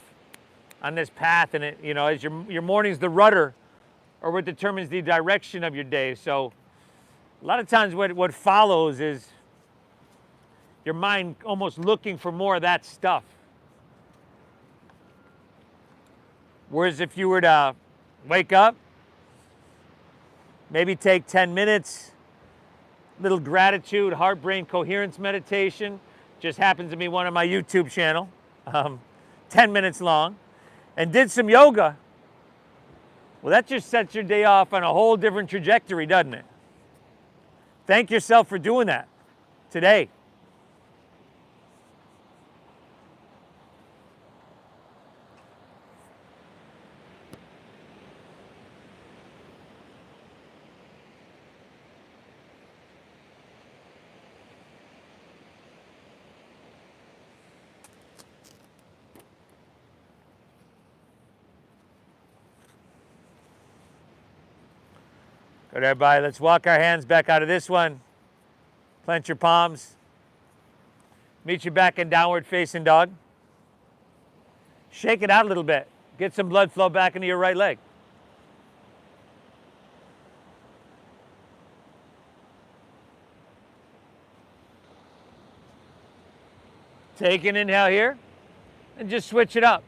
on this path. And it, you know, as your morning's the rudder, or what determines the direction of your day. So a lot of times what follows is your mind almost looking for more of that stuff. Whereas if you were to wake up, maybe take 10 minutes, little gratitude, heart-brain coherence meditation, just happens to be one on my YouTube channel, 10 minutes long, and did some yoga, well, that just sets your day off on a whole different trajectory, doesn't it? Thank yourself for doing that today. Good, everybody. Let's walk our hands back out of this one. Clench your palms. Meet you back in downward facing dog. Shake it out a little bit. Get some blood flow back into your right leg. Take an inhale here and just switch it up.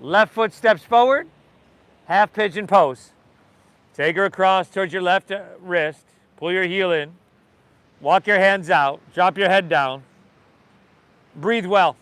Left foot steps forward, half pigeon pose. Take her across towards your left wrist. Pull your heel in. Walk your hands out. Drop your head down. Breathe well.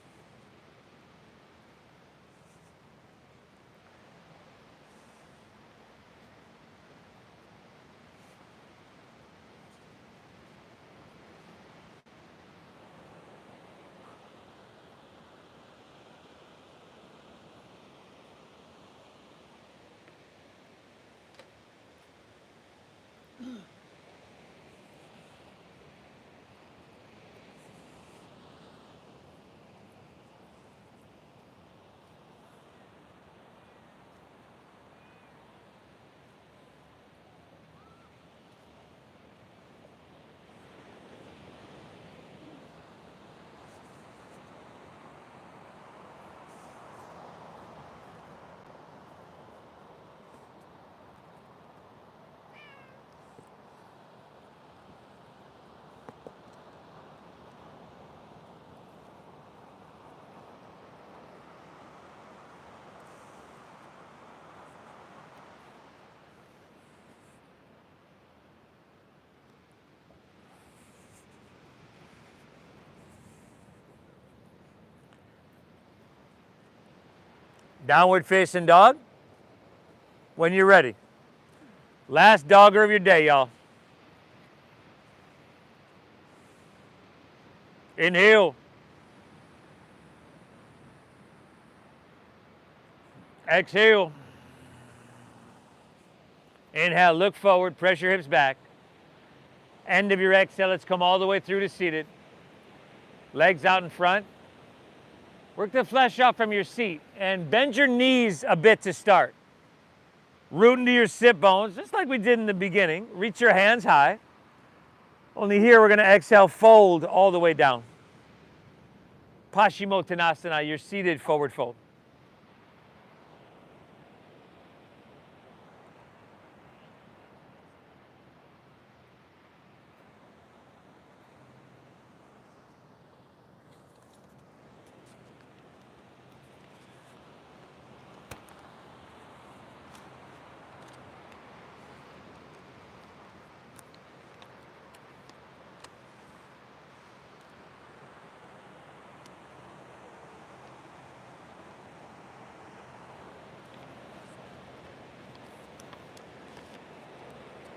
Downward facing dog. When you're ready. Last dogger of your day, y'all. Inhale. Exhale. Inhale, look forward, press your hips back. End of your exhale, let's come all the way through to seated. Legs out in front. Work the flesh out from your seat and bend your knees a bit to start. Root into your sit bones, just like we did in the beginning. Reach your hands high. Only here we're gonna exhale, fold all the way down. Paschimottanasana, your seated forward fold.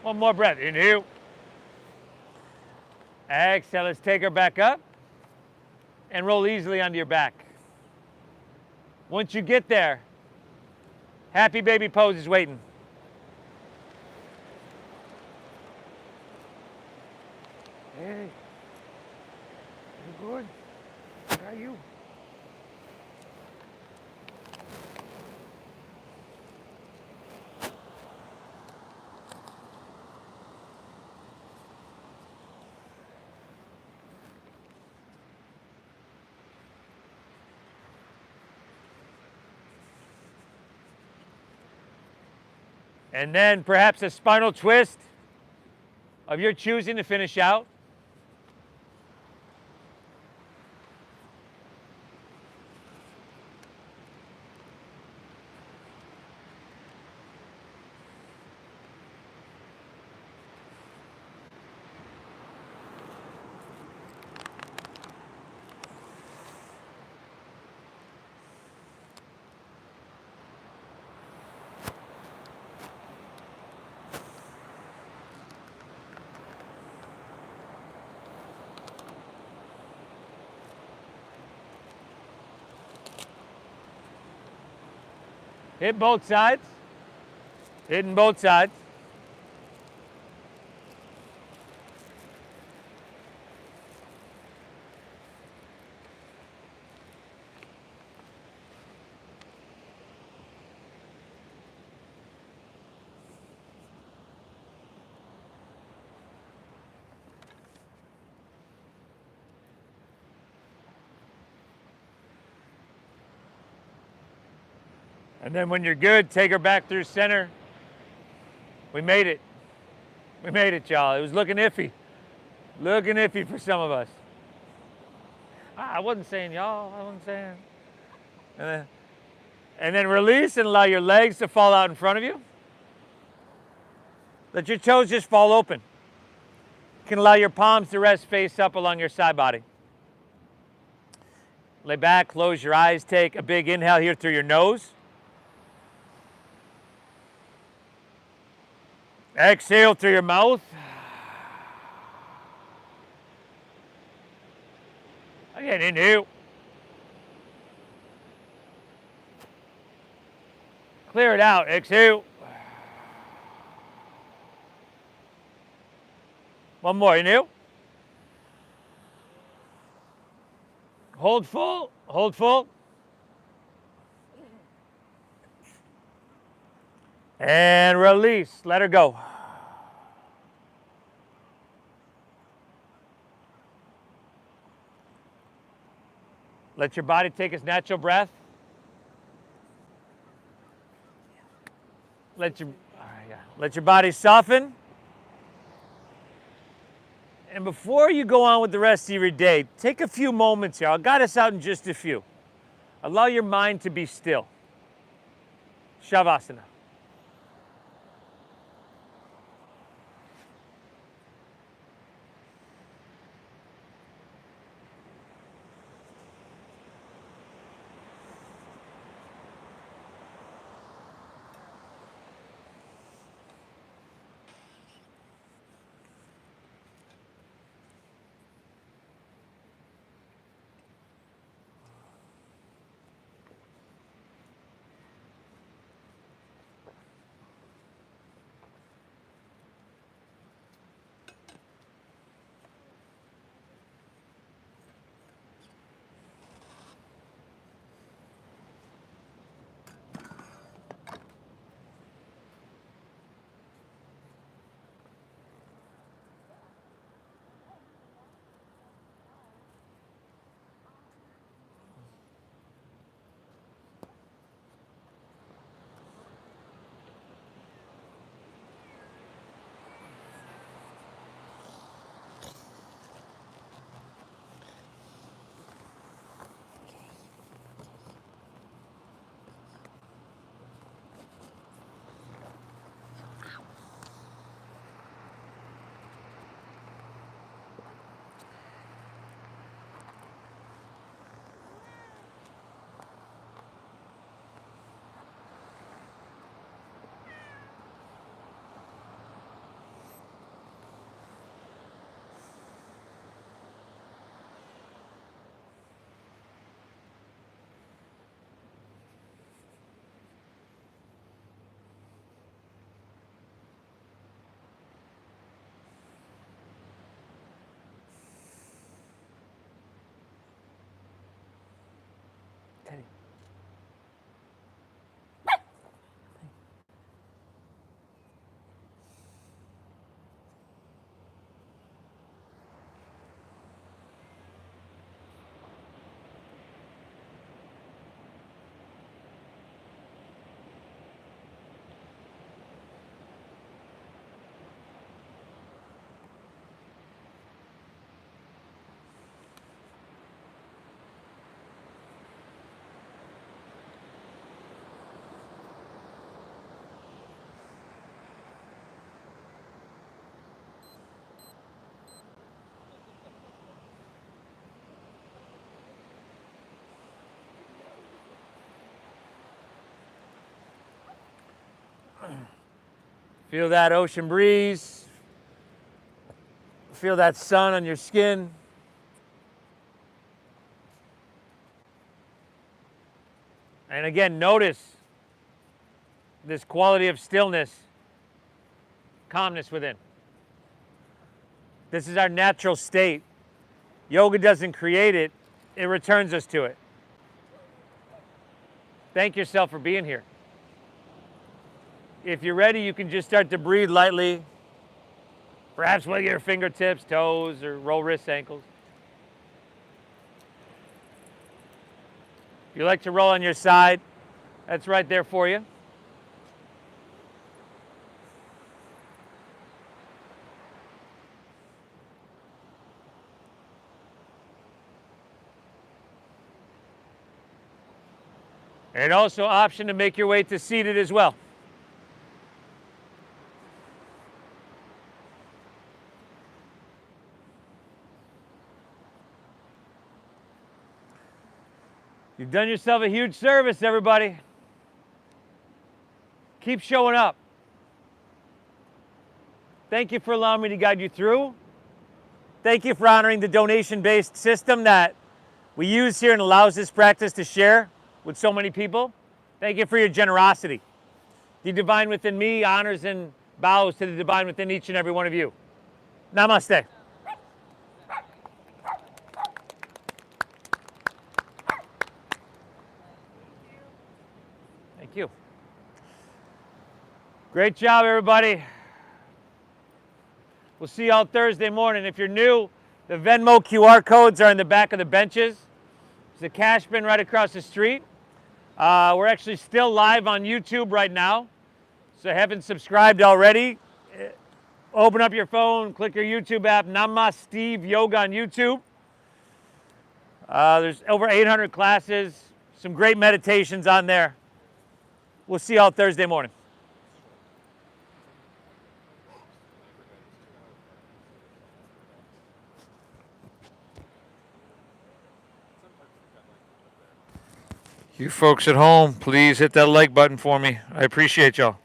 One more breath. Inhale. Exhale. Let's take her back up and roll easily onto your back. Once you get there, happy baby pose is waiting. Hey, you good? How are you? And then perhaps a spinal twist of your choosing to finish out. Hit both sides. Hitting both sides. And then when you're good, take her back through center. We made it. We made it, y'all. It was looking iffy. Looking iffy for some of us. I wasn't saying y'all. I wasn't saying. And then release and allow your legs to fall out in front of you. Let your toes just fall open. You can allow your palms to rest face up along your side body. Lay back, close your eyes. Take a big inhale here through your nose. Exhale through your mouth. Again, inhale. Clear it out. Exhale. One more. Inhale. Hold full. Hold full. And release. Let her go. Let your body take its natural breath. Let your body soften. And before you go on with the rest of your day, take a few moments here. I'll guide us out in just a few. Allow your mind to be still. Shavasana. Feel that ocean breeze. Feel that sun on your skin. And again, notice this quality of stillness, calmness within. This is our natural state. Yoga doesn't create it, it returns us to it. Thank yourself for being here. If you're ready, you can just start to breathe lightly. Perhaps wiggle your fingertips, toes, or roll wrists, ankles. If you like to roll on your side, that's right there for you. And also option to make your way to seated as well. You've done yourself a huge service, everybody. Keep showing up. Thank you for allowing me to guide you through. Thank you for honoring the donation-based system that we use here and allows this practice to share with so many people. Thank you for your generosity. The divine within me honors and bows to the divine within each and every one of you. Namaste. Thank you. Great job, everybody. We'll see you all Thursday morning. If you're new, the Venmo QR codes are in the back of the benches. There's a cash bin right across the street. We're actually still live on YouTube right now. So if you haven't subscribed already, open up your phone, click your YouTube app, Namasteve Yoga on YouTube. There's over 800 classes, some great meditations on there. We'll see you all Thursday morning. You folks at home, please hit that like button for me. I appreciate y'all.